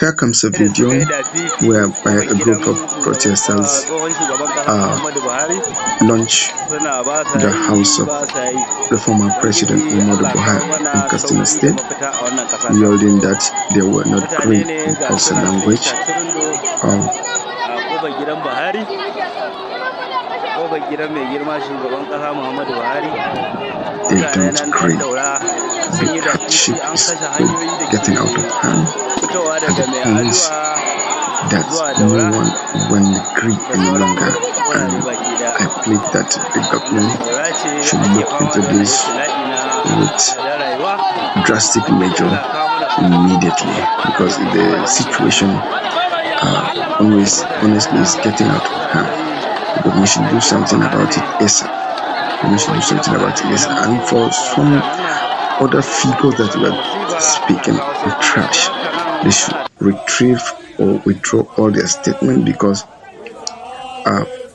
Here comes a video whereby a group of protesters launched the house of the former President Muhammadu Buhari in Katsina State, yielding that they were not great in Hausa language. They don't agree. The hardship is getting out of hand, and the pains that no one will agree any longer. And I plead that the government should look into this with drastic measure immediately, because the situation honestly is getting out of hand. The government should do something about it ASAP. And for some other figures that were speaking with trash, they should retrieve or withdraw all their statement, because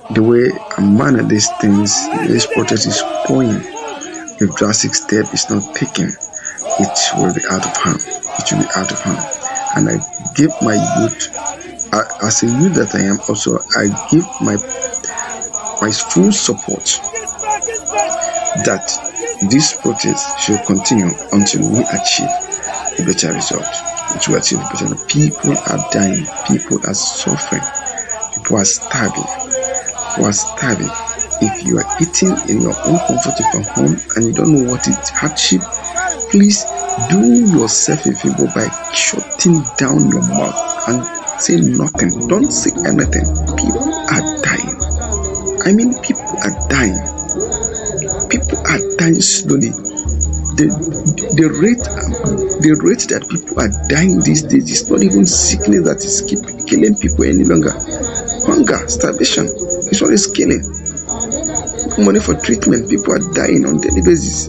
the way and manner these protest is going, if drastic step is not taken, it will be out of hand. And I give my youth, as a youth that I am also, I give my full support that this protest should continue until we achieve a better result. People are dying, people are suffering, people are starving. If you are eating in your own comfortable home and you don't know what is hardship, please do yourself a favor by shutting down your mouth and say nothing. Don't say anything. People are dying. People are dying. People are dying slowly. The rate that people are dying these days is not even sickness that is killing people any longer. Hunger, starvation is what is killing. Money for treatment, people are dying on a daily basis.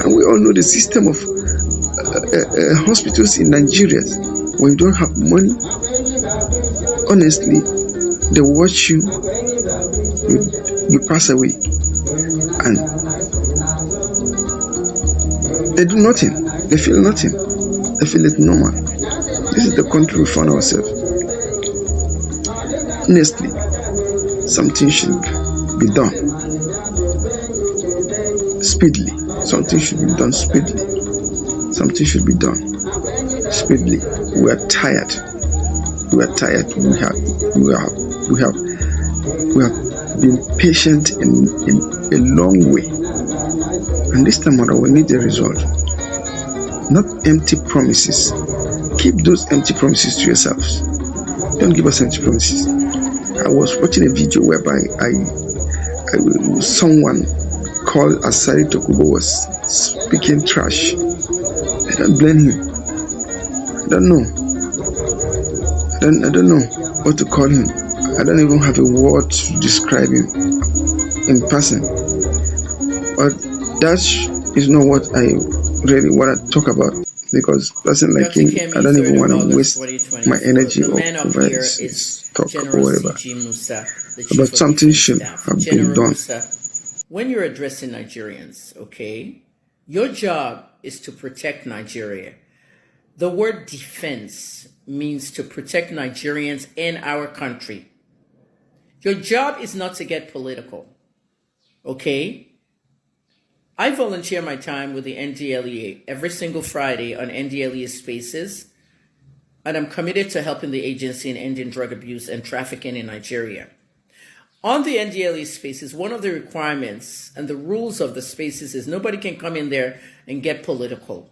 And we all know the system of hospitals in Nigeria. When you don't have money, honestly, they watch you pass away, and they do nothing. They feel nothing. They feel it normal. This is the country we find ourselves. Honestly, something should be done speedily. Something should be done speedily. We are tired. We have been patient in a long way, and this time around we need a result, not empty promises. Keep those empty promises to yourselves. Don't give us empty promises. I was watching a video whereby someone called Asari Tokubo was speaking trash. I don't blame him. I don't know what to call him. I don't even have a word to describe him in person. But that is not what I really want to talk about, because person like him, I don't even want to waste my energy or talk or whatever. But something should have been done. When you're addressing Nigerians, okay, your job is to protect Nigeria. The word defense means to protect Nigerians in our country. Your job is not to get political, okay? I volunteer my time with the NDLEA every single Friday on NDLEA Spaces, and I'm committed to helping the agency in ending drug abuse and trafficking in Nigeria. On the NDLEA Spaces, one of the requirements and the rules of the spaces is nobody can come in there and get political.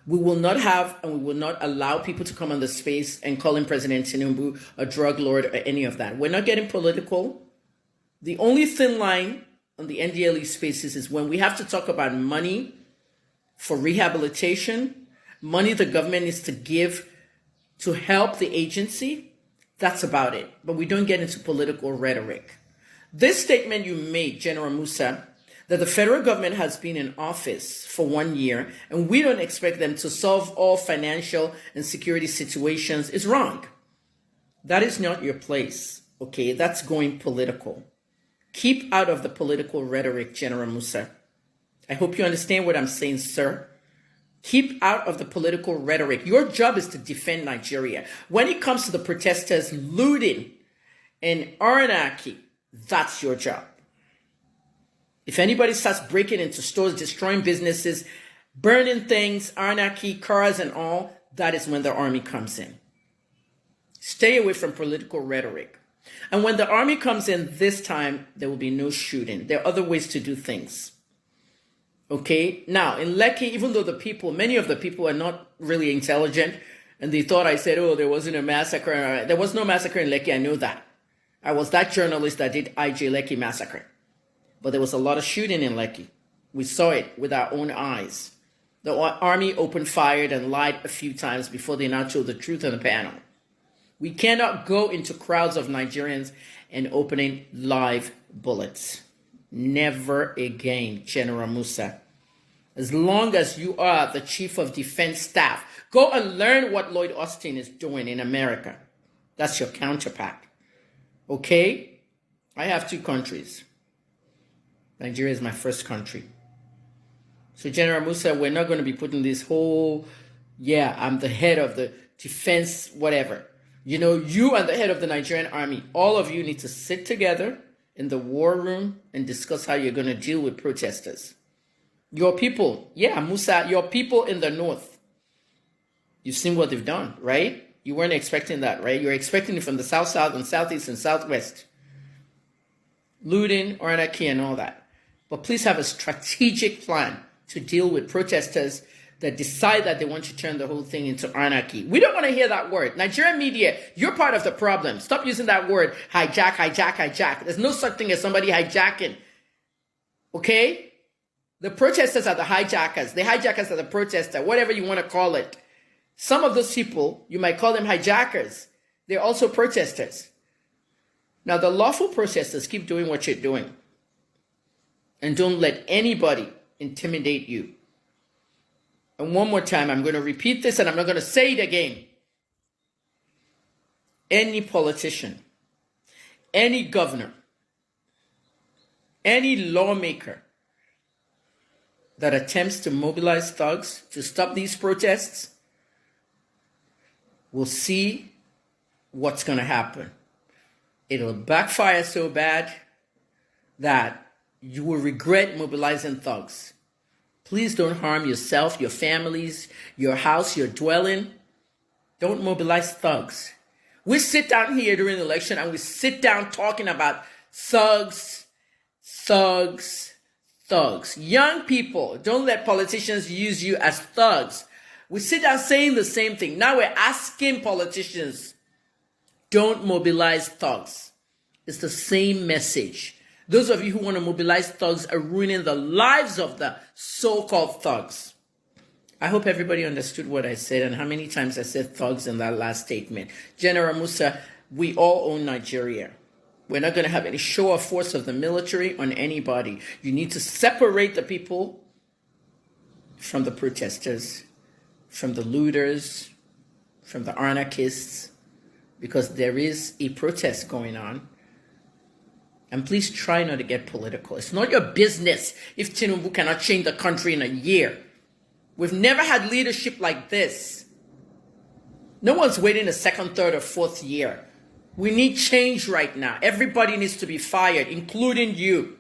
We will not have and we will not allow people to come on the space and call in President Tinubu a drug lord or any of that. We're not getting political. The only thin line on the NDLE spaces is when we have to talk about money for rehabilitation, money the government needs to give to help the agency. That's about it. But we don't get into political rhetoric. This statement you made, General Musa, that the federal government has been in office for 1 year and we don't expect them to solve all financial and security situations is wrong. That is not your place, okay? That's going political. Keep out of the political rhetoric, General Musa. I hope you understand what I'm saying, sir. Keep out of the political rhetoric. Your job is to defend Nigeria. When it comes to the protesters looting and anarchy, that's your job. If anybody starts breaking into stores, destroying businesses, burning things, anarchy, cars and all, that is when the army comes in. Stay away from political rhetoric. And when the army comes in this time, there will be no shooting. There are other ways to do things. Okay? Now, in Lekki, even though many of the people are not really intelligent, and they thought I said, oh, there wasn't a massacre. There was no massacre in Lekki. I know that. I was that journalist that did IJ Lekki massacre. But there was a lot of shooting in Lekki. We saw it with our own eyes. The army opened fire and lied a few times before they now told the truth on the panel. We cannot go into crowds of Nigerians and opening live bullets. Never again, General Musa. As long as you are the chief of defense staff, go and learn what Lloyd Austin is doing in America. That's your counterpart. Okay? I have 2 countries. Nigeria is my first country. So General Musa, we're not going to be putting this whole, I'm the head of the defense, whatever. You know, you and the head of the Nigerian army, all of you need to sit together in the war room and discuss how you're going to deal with protesters. Your people, Musa, your people in the north, you've seen what they've done, right? You weren't expecting that, right? You're expecting it from the south, and southeast, and southwest. Looting, anarchy, and all that. But please have a strategic plan to deal with protesters that decide that they want to turn the whole thing into anarchy. We don't want to hear that word. Nigerian media, you're part of the problem. Stop using that word, hijack, hijack, hijack. There's no such thing as somebody hijacking. Okay? The protesters are the hijackers. The hijackers are the protester, whatever you want to call it. Some of those people, you might call them hijackers. They're also protesters. Now, the lawful protesters, keep doing what you're doing. And don't let anybody intimidate you. And one more time, I'm going to repeat this and I'm not going to say it again. Any politician, any governor, any lawmaker that attempts to mobilize thugs to stop these protests will see what's going to happen. It'll backfire so bad that you will regret mobilizing thugs. Please don't harm yourself, your families, your house, your dwelling. Don't mobilize thugs. We sit down here during the election and we sit down talking about thugs, thugs, thugs. Young people, don't let politicians use you as thugs. We sit down saying the same thing. Now we're asking politicians, don't mobilize thugs. It's the same message. Those of you who want to mobilize thugs are ruining the lives of the so-called thugs. I hope everybody understood what I said and how many times I said thugs in that last statement. General Musa, we all own Nigeria. We're not going to have any show of force of the military on anybody. You need to separate the people from the protesters, from the looters, from the anarchists, because there is a protest going on. And please try not to get political. It's not your business if Tinubu cannot change the country in a year. We've never had leadership like this. No one's waiting a second, third, or fourth year. We need change right now. Everybody needs to be fired, including you.